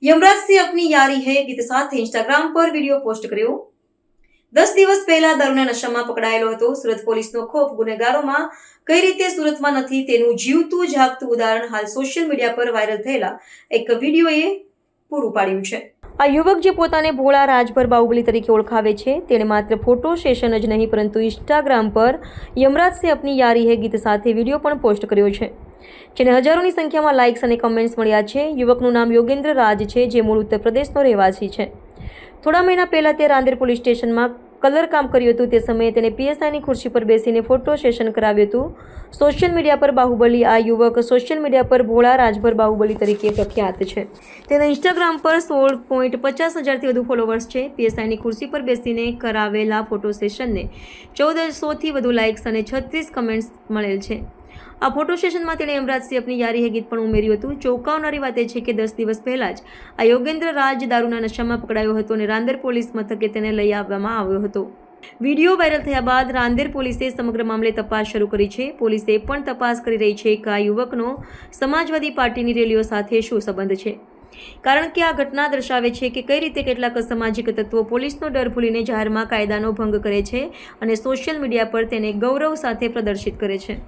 यमराज से अपनी यारी है गीत સાથે ઇન્સ્ટાગ્રામ પર વિડીયો પોસ્ટ કર્યો। 10 દિવસ પહેલા દારૂના નશામાં પકડાયેલો હતો સુરત પોલીસનો ખોફ ગુનેગારોમાં કઈ રીતે સુરતમાં નથી તેનું જીવતું જાગતું ઉદાહરણ હાલ સોશિયલ મીડિયા પર વાયરલ થયેલા એક વિડીયોએ પૂરું પાડ્યું છે। આ યુવક જે પોતાને ભોળા રાજભર બાહુબલી તરીકે ઓળખાવે છે તેણે માત્ર ફોટો સેશન જ નહીં પરંતુ ઇન્સ્ટાગ્રામ પર યમરાજ સે અપની યારી હે ગીત સાથે વિડીયો પણ પોસ્ટ કર્યો છે જેને હજારોની સંખ્યામાં લાઇક્સ અને કમેન્ટ્સ મળ્યા છે। યુવકનું નામ યોગેન્દ્ર રાજ છે જે મૂળ ઉત્તર પ્રદેશનો રહેવાસી છે। થોડા મહિના પહેલા તે રાંદેર પોલીસ સ્ટેશનમાં કલર કામ કર્યું હતું। તે સમયે તેને પીએસઆઈની ખુરશી પર બેસીને ફોટો સેશન કરાવ્યું હતું। સોશિયલ મીડિયા પર બાહુબલી આ યુવક સોશિયલ મીડિયા પર ભોળા રાજભર બાહુબલી તરીકે પ્રખ્યાત છે। તેના ઇન્સ્ટાગ્રામ પર 16.50,000થી વધુ ફોલોવર્સ છે। પીએસઆઈની ખુરશી પર બેસીને કરાવેલા ફોટો સેશનને 1400થી વધુ લાઇક્સ અને 36 કમેન્ટ્સ મળેલ છે। આ ફોટો સેશનમાં તેણે યમરાજ સે અપની યારી હે ગીત પણ ઉમેર્યું હતું। ચોંકાવનારી વાત એ છે કે 10 દિવસ પહેલા જ આ યોગેન્દ્ર રાજ દારૂના નશામાં પકડાયો હતો અને રાંદેર પોલીસ મથકે તેને લઈ આવવામાં આવ્યો હતો। વિડીયો વાયરલ થયા બાદ રાંદેર પોલીસે સમગ્ર મામલે તપાસ શરૂ કરી છે। પોલીસે પણ તપાસ કરી રહી છે કે આ યુવકનો સમાજવાદી પાર્ટીની રેલીઓ સાથે શું સંબંધ છે, કારણ કે આ ઘટના દર્શાવે છે કે કઈ રીતે કેટલાક અસામાજિક તત્વો પોલીસનો ડર ભૂલીને જાહેરમાં કાયદાનો ભંગ કરે છે અને સોશિયલ મીડિયા પર તેને ગૌરવ સાથે પ્રદર્શિત કરે છે।